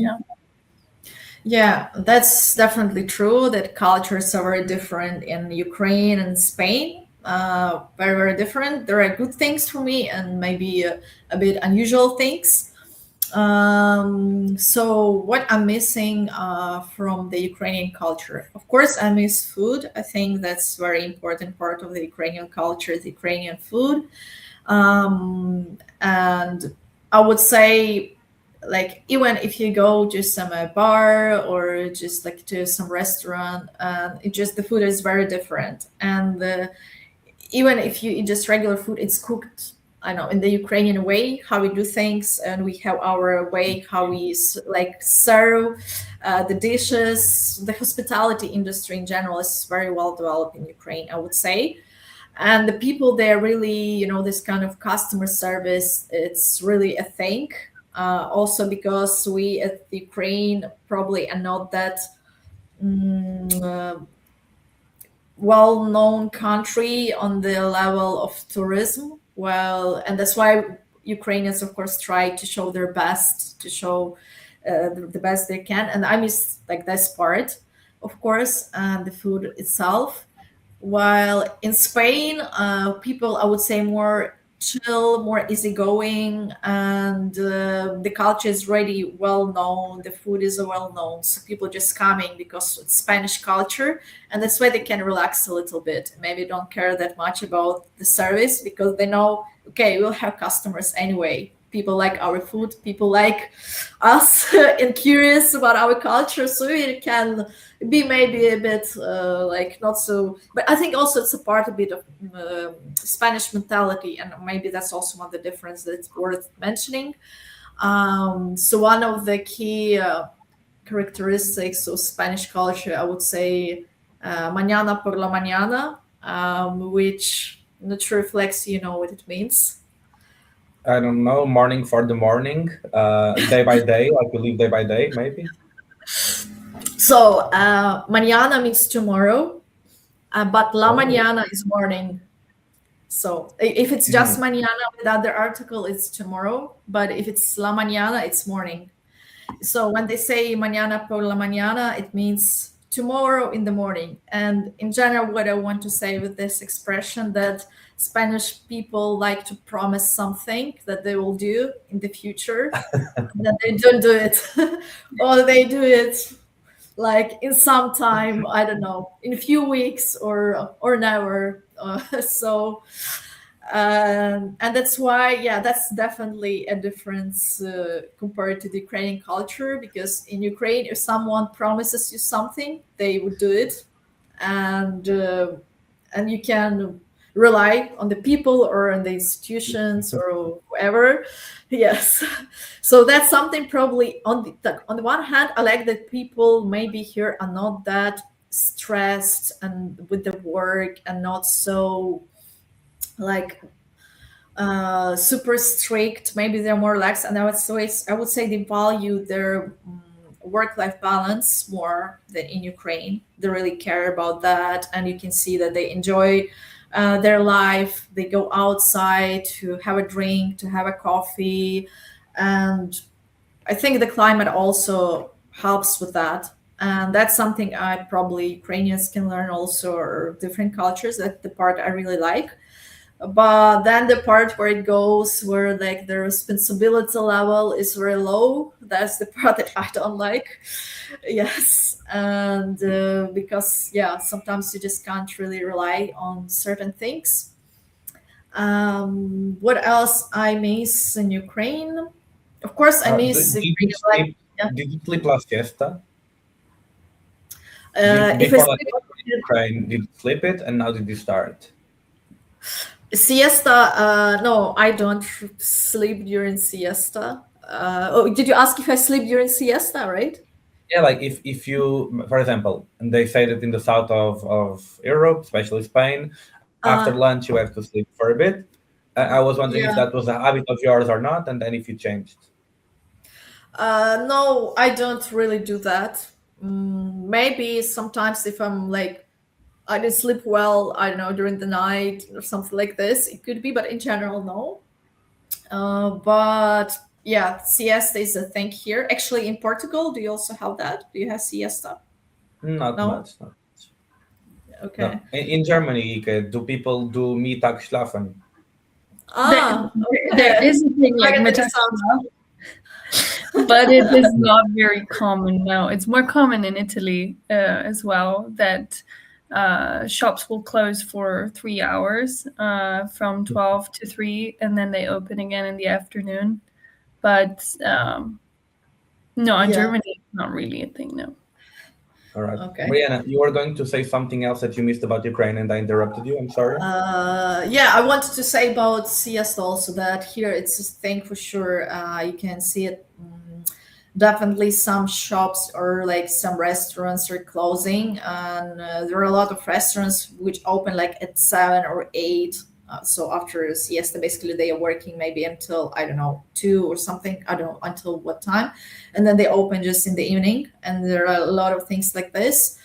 Yeah, that's definitely true that cultures are very different in Ukraine and Spain. Very, very different. There are good things for me and maybe a bit unusual things. So what I'm missing from the Ukrainian culture, of course, I miss food. I think that's very important part of the Ukrainian culture, the Ukrainian food. And I would say, like, even if you go to some bar or just like to some restaurant, it just the food is very different. And even if you eat just regular food, it's cooked, I know, in the Ukrainian way, how we do things, and we have our way how we like serve the dishes. The hospitality industry in general is very well developed in Ukraine, I would say. And the people there really, this kind of customer service, it's really a thing. Also because we at Ukraine probably are not that well-known country on the level of tourism. Well, and that's why Ukrainians, of course, try to show their best, to show the best they can. And I miss like this part, of course, and the food itself. While in Spain, people, I would say, more chill, more easygoing, and the culture is really well known. The food is well known, so people just coming because it's Spanish culture, and that's why they can relax a little bit. Maybe don't care that much about the service because they know, okay, we'll have customers anyway. People like our food, people like us, and curious about our culture, so it can be maybe a bit like not so. But I think also it's a part a bit of Spanish mentality, and maybe that's also one of the difference that's worth mentioning. So one of the key characteristics of Spanish culture, I would say, mañana por la mañana, which I'm not sure if Lexi, you know what it means. I don't know, morning for the morning, day by day, like we live day by day, maybe. So mañana means tomorrow, But la Oh. mañana is morning. So if it's just mañana without the article, it's tomorrow. But if it's la mañana, it's morning. So when they say mañana por la mañana, it means tomorrow in the morning. And in general, what I want to say with this expression, that Spanish people like to promise something that they will do in the future, and then they don't do it, or they do it like in some time, I don't know, in a few weeks or never. So and that's why, yeah, that's definitely a difference compared to the Ukrainian culture, because in Ukraine, if someone promises you something, they would do it. And you can rely on the people or on the institutions or whoever. Yes. So that's something, probably on the one hand, I like that people maybe here are not that stressed and with the work, and not so like super strict. Maybe they're more relaxed, and I would say they value their work-life balance more than in Ukraine. They really care about that, and you can see that they enjoy their life. They go outside to have a drink, to have a coffee, and I think the climate also helps with that. And that's something I probably Ukrainians can learn also, or different cultures. That's the part I really like. But then the part where it goes, where like the responsibility level is very low, that's the part that I don't like. Yes. And because, yeah, sometimes you just can't really rely on certain things. What else I miss in Ukraine? Of course, I miss Ukraine. Like, yeah. Did you sleep last siesta? If I Before like sleep Ukraine, did you sleep it, and now did you start? siesta, no, I don't sleep during siesta. Oh, did you ask if I sleep during siesta, right? Yeah, like if you, for example, and they say that in the south of Europe, especially Spain, after lunch you have to sleep for a bit. I was wondering if Yeah. that was a habit of yours or not, and then if you changed. No, I don't really do that. Maybe sometimes if I'm like, I didn't sleep well, I don't know, during the night or something like this, it could be, but in general, no. But yeah, siesta is a thing here. Actually, in Portugal, do you also have that? Do you have siesta? Not No? much, no. Okay. No. In Germany, do people do Mittagsschlafen? Ah, There okay. is a thing like Very interessant. Mittagsschlaf, but it is not very common now. It's more common in Italy as well, that shops will close for 3 hours from 12 to 3, and then they open again in the afternoon. But no, in Yeah. Germany, it's not really a thing, no. All right. Okay. Brianna, you were going to say something else that you missed about Ukraine, and I interrupted you. I'm sorry. Yeah, I wanted to say about siesta also, that here it's a thing for sure. You can see it. Definitely, some shops or like some restaurants are closing, and there are a lot of restaurants which open like at 7 or 8. So after siesta, basically they are working maybe until, I don't know, 2 or something. I don't know until what time, and then they open just in the evening. And there are a lot of things like this.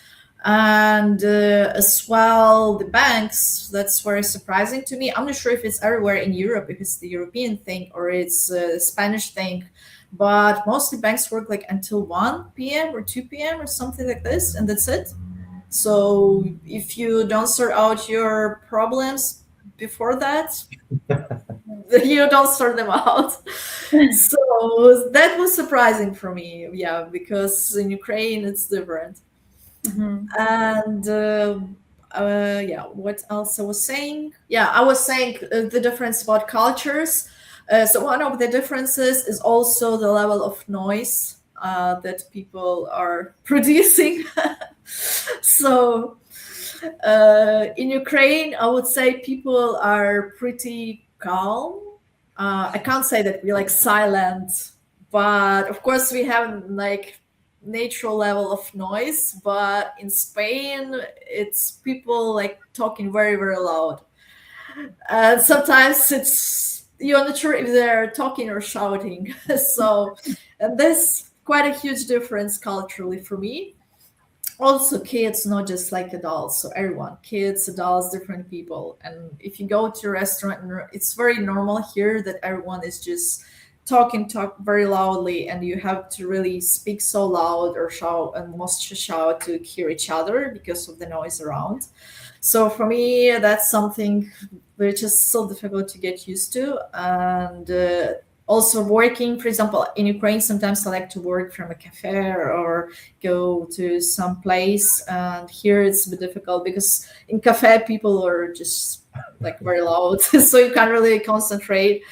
And as well, the banks, that's very surprising to me. I'm not sure if it's everywhere in Europe, if it's the European thing or it's a Spanish thing, but mostly banks work like until 1 p.m. or 2 p.m. or something like this, and that's it. So if you don't sort out your problems before that, you don't sort them out. So that was surprising for me, yeah, because in Ukraine it's different. And yeah, what else I was saying? Yeah, I was saying the difference about cultures. So one of the differences is also the level of noise that people are producing. So in Ukraine, I would say people are pretty calm. I can't say that we're like silent, but of course we have like natural level of noise. But in Spain, it's people like talking very, very loud. And sometimes you're not sure if they're talking or shouting. So, and this quite a huge difference culturally for me. also kids, not just like adults, so everyone, kids, adults, different people. And if you go to a restaurant, it's very normal here that everyone is just talk very loudly, and you have to really speak so loud or shout, and must shout to hear each other because of the noise around. So for me, that's something which is so difficult to get used to. And also working, for example, in Ukraine, sometimes I like to work from a cafe or go to some place. And here it's a bit difficult because in cafe people are just like very loud, so you can't really concentrate.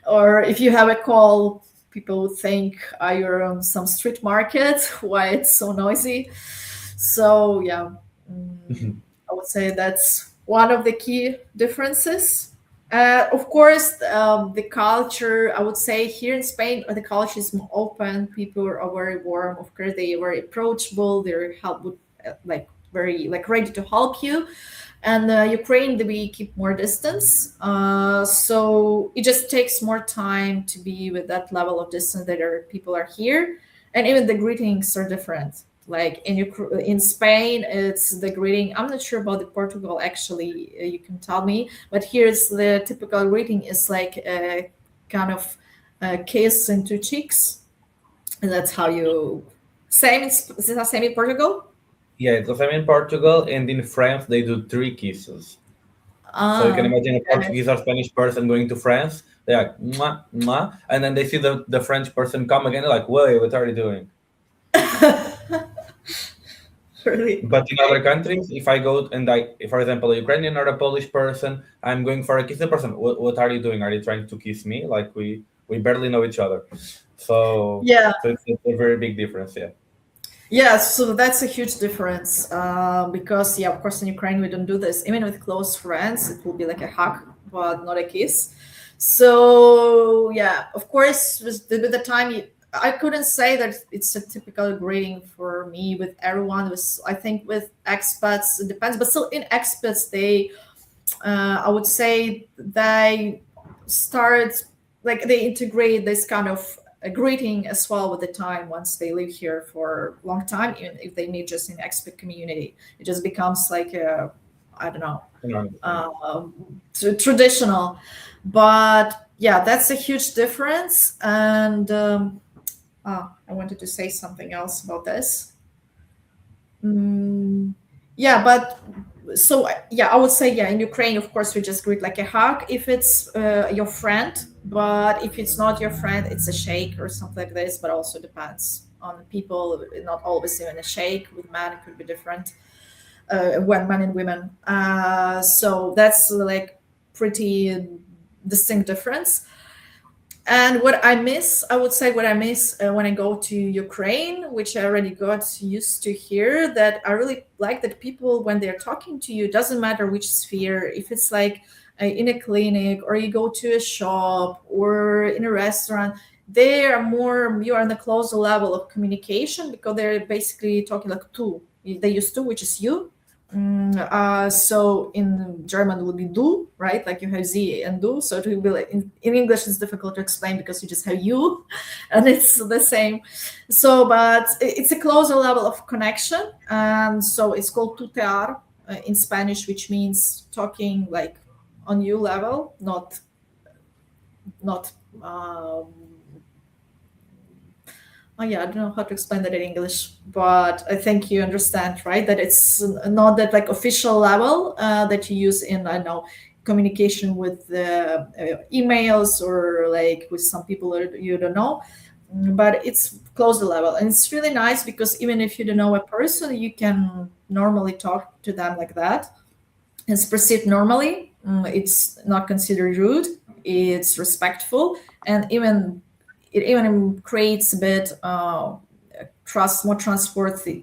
Or if you have a call, people would think you're on some street market, why it's so noisy. So yeah, I would say that's one of the key differences. Of course, the culture, I would say here in Spain, the culture is more open. People are very warm. Of course, they are very approachable. They're like very like ready to help you. And Ukraine, we keep more distance. So it just takes more time to be with that level of distance that people are here. And even the greetings are different. Like in Spain, it's the greeting. I'm not sure about the Portugal, actually. You can tell me. But here's the typical greeting is like a kind of a kiss into cheeks. And that's how you... Same, is it the same in Portugal? Yeah, because I'm in Portugal, and in France they do three kisses. So you can imagine a Okay. Portuguese or Spanish person going to France. They're like, mwah, mwah, and then they see the French person come again. They're like, whoa, what are you doing? Really? But in other countries, if I go and for example, a Ukrainian or a Polish person, I'm going for a kiss the person. What are you doing? Are you trying to kiss me? Like we barely know each other. So Yeah. so it's a very big difference. Yeah. Yeah, so that's a huge difference because, yeah, of course, in Ukraine we don't do this. Even with close friends, it will be like a hug, but not a kiss. So, yeah, of course, with the time, I couldn't say that it's a typical greeting for me with everyone. I think with expats, it depends. But still, in expats, I would say they start like they integrate this kind of a greeting as well with the time once they live here for a long time, even if they meet just in expat community. It just becomes like a, I don't know, traditional. But yeah, that's a huge difference. And I wanted to say something else about this. Yeah, but so yeah, I would say, yeah, in Ukraine, of course, we just greet like a hug if it's your friend. But if it's not your friend, it's a shake or something like this. But also depends on people. Not always even a shake. With men, it could be different. When men and women. So that's like pretty distinct difference. And what I miss, I would say, what I miss when I go to Ukraine, which I already got used to here, that I really like that people, when they're talking to you, doesn't matter which sphere, if it's like in a clinic or you go to a shop or in a restaurant, they are more, you are on a closer level of communication because they're basically talking like tu. They use tu, which is you. So in German it would be du, right? Like you have sie and du. So it will be like in English it's difficult to explain because you just have you, and it's the same. So, but it's a closer level of connection, and so it's called tutear in Spanish, which means talking like on you level, not. Oh yeah, I don't know how to explain that in English, but I think you understand, right? That it's not that like official level that you use in, I don't know, communication with emails or like with some people that you don't know, but it's closer level. And it's really nice because even if you don't know a person, you can normally talk to them like that. It's perceived normally. It's not considered rude. It's respectful, and it even creates a bit more trustworthy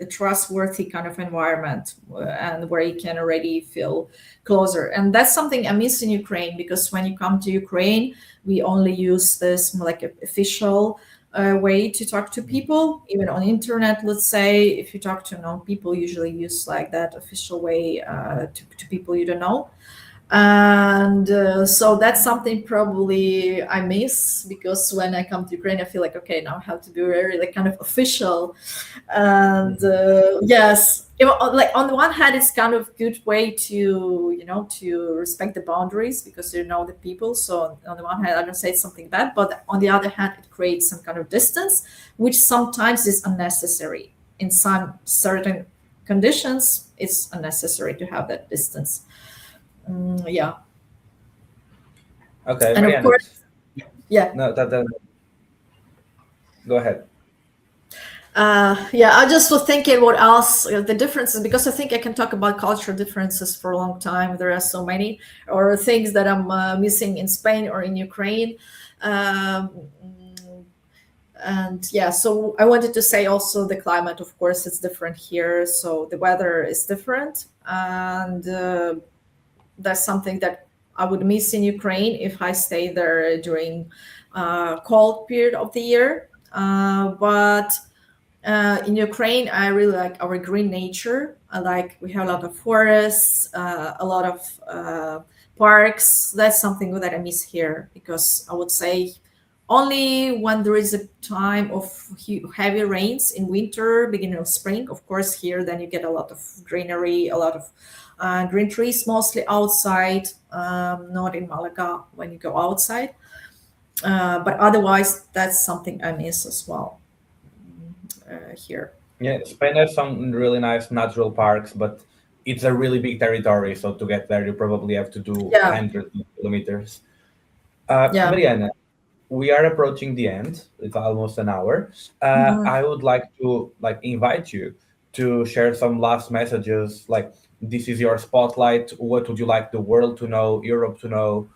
kind of environment, and where you can already feel closer. And that's something I miss in Ukraine, because when you come to Ukraine, we only use this more like official way to talk to people. Even on internet, let's say, if you talk to known people, usually use like that official way to people you don't know. And so that's something probably I miss, because when I come to Ukraine, I feel like, okay, now I have to be very like kind of official. And yes, like on the one hand, it's kind of good way to to respect the boundaries, because you know the people. So on the one hand, I don't say it's something bad, but on the other hand, it creates some kind of distance, which sometimes is unnecessary. In some certain conditions, it's unnecessary to have that distance. Yeah. Okay, And of Mariana. course, yeah. No, that go ahead. Yeah, I just was thinking what else the differences, because I think I can talk about cultural differences for a long time. There are so many, or things that I'm missing in Spain or in Ukraine. Um, and yeah, so I wanted to say also the climate, of course, it's different here. So the weather is different. And that's something that I would miss in Ukraine if I stay there during cold period of the year. But in Ukraine, I really like our green nature. I like we have a lot of forests, a lot of parks. That's something that I miss here, because I would say only when there is a time of heavy rains in winter, beginning of spring. Of course, here then you get a lot of greenery, a lot of green trees, mostly outside, not in Malaga when you go outside. But otherwise, that's something I miss as well here. Yeah, Spain has some really nice natural parks, but it's a really big territory. So to get there, you probably have to do Yeah, hundreds of kilometers. yeah. Mariana, we are approaching the end. It's almost an hour. Mhm. I would like to invite you to share some last messages. Like, this is your spotlight. What would you like the world to know, Europe to know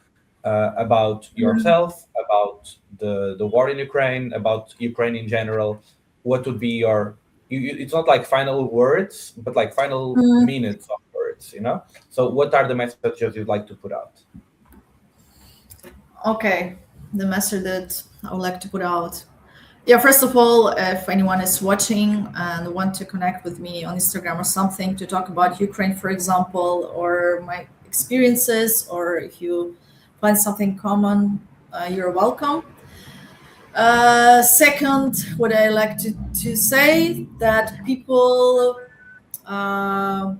about Mhm. yourself, about the war in Ukraine, about Ukraine in general? What would be your it's not like final words, but like final Mhm. minutes of words, you know? So what are the messages you'd like to put out? Okay, the message that I would like to put out. Yeah, first of all, if anyone is watching and want to connect with me on Instagram or something to talk about Ukraine, for example, or my experiences, or if you find something common, you're welcome. Second, what I like to say that people uh,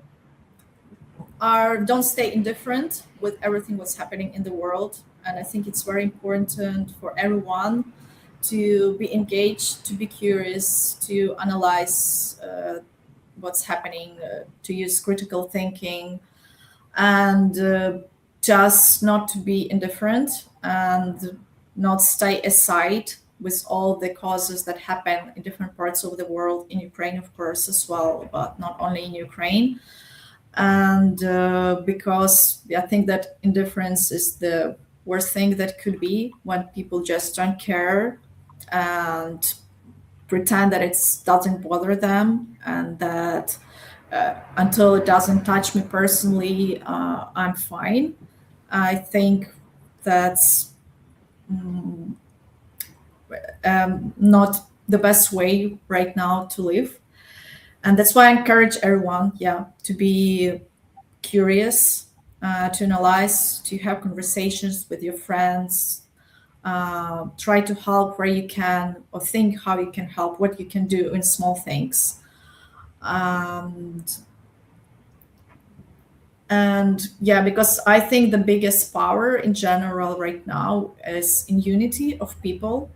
are don't stay indifferent with everything what's happening in the world, and I think it's very important for everyone to be engaged, to be curious, to analyze what's happening, to use critical thinking, and just not to be indifferent and not stay aside with all the causes that happen in different parts of the world, in Ukraine, of course, as well, but not only in Ukraine. And because I think that indifference is the worst thing that could be, when people just don't care and pretend that it doesn't bother them, and that until it doesn't touch me personally, I'm fine. I think that's not the best way right now to live. And that's why I encourage everyone, yeah, to be curious, to analyze, to have conversations with your friends, try to help where you can, or think how you can help, what you can do in small things. And yeah, because I think the biggest power in general right now is in unity of people.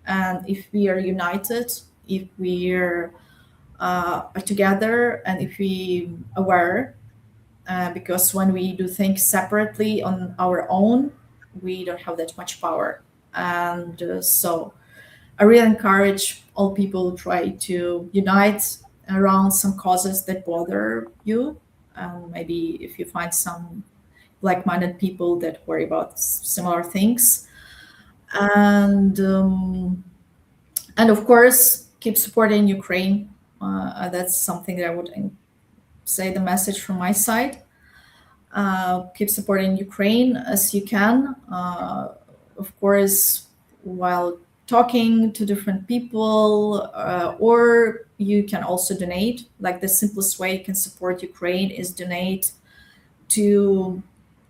And if we are united, if we're together, and if we aware, because when we do things separately on our own, we don't have that much power. And so I really encourage all people to try to unite around some causes that bother you. And maybe if you find some like-minded people that worry about similar things, and of course keep supporting Ukraine. That's something that I would say the message from my side. Keep supporting Ukraine as you can. Of course, while talking to different people, or you can also donate. Like the simplest way you can support Ukraine is donate to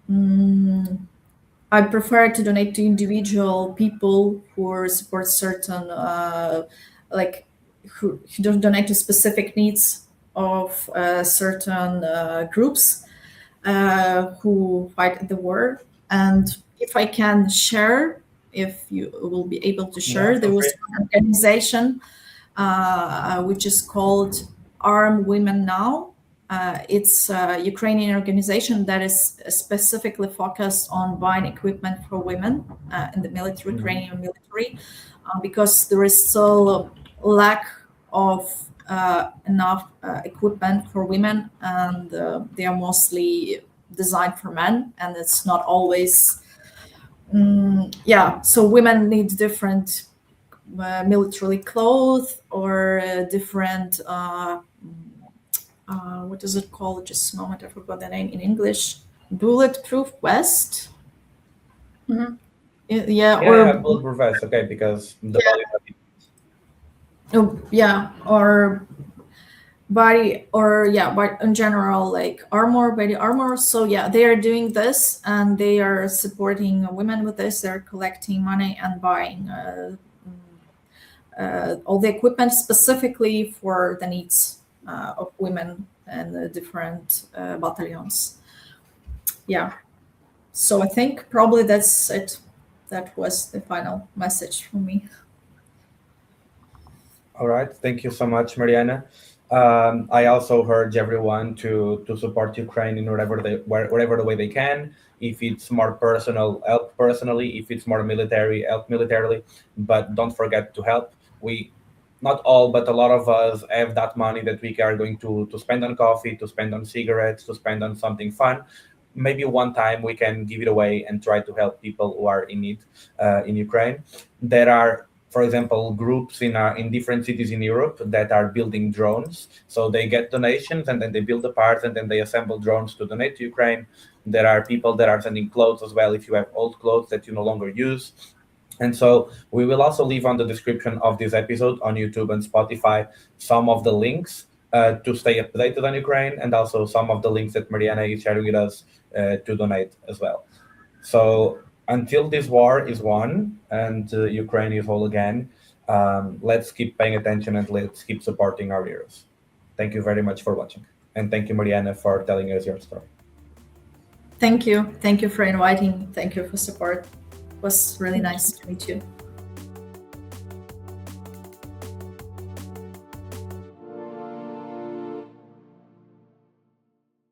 I prefer to donate to individual people who support certain, like who don't donate to specific needs of certain groups who fight at the war. And if I can share, if you will be able to Yeah, share, there feel was free. an organization which is called Arm Women Now. It's a Ukrainian organization that is specifically focused on buying equipment for women in the military, Ukrainian military, because there is still a lack of enough equipment for women, and they are mostly designed for men, and it's not always. So women need different military clothes or different what is it called? Just a moment, I forgot the name in English. Bulletproof vest. Mhm. Yeah, Yeah, bulletproof vest. Okay, because the body. or body, or but in general, like armor, body armor. So yeah, they are doing this, and they are supporting women with this. They're collecting money and buying all the equipment specifically for the needs of women and the different battalions. Yeah. So I think probably that's it. That was the final message from me. All right. Thank you so much, Mariana. I also urge everyone to support Ukraine in wherever the way they can. If it's more personal, help personally. If it's more military, help militarily. But don't forget to help. We, not all, but a lot of us have that money that we are going to spend on coffee, to spend on cigarettes, to spend on something fun. Maybe one time we can give it away and try to help people who are in need in Ukraine. There are, for example, groups in different cities in Europe that are building drones. So they get donations and then they build the parts and then they assemble drones to donate to Ukraine. There are people that are sending clothes as well if you have old clothes that you no longer use. And so we will also leave on the description of this episode on YouTube and Spotify some of the links to stay updated on Ukraine, and also some of the links that Mariana is sharing with us to donate as well. So until this war is won and Ukraine is whole again, let's keep paying attention and let's keep supporting our heroes. Thank you very much for watching. And thank you, Mariana, for telling us your story. Thank you. Thank you for inviting. Thank you for support. It was really nice to meet you.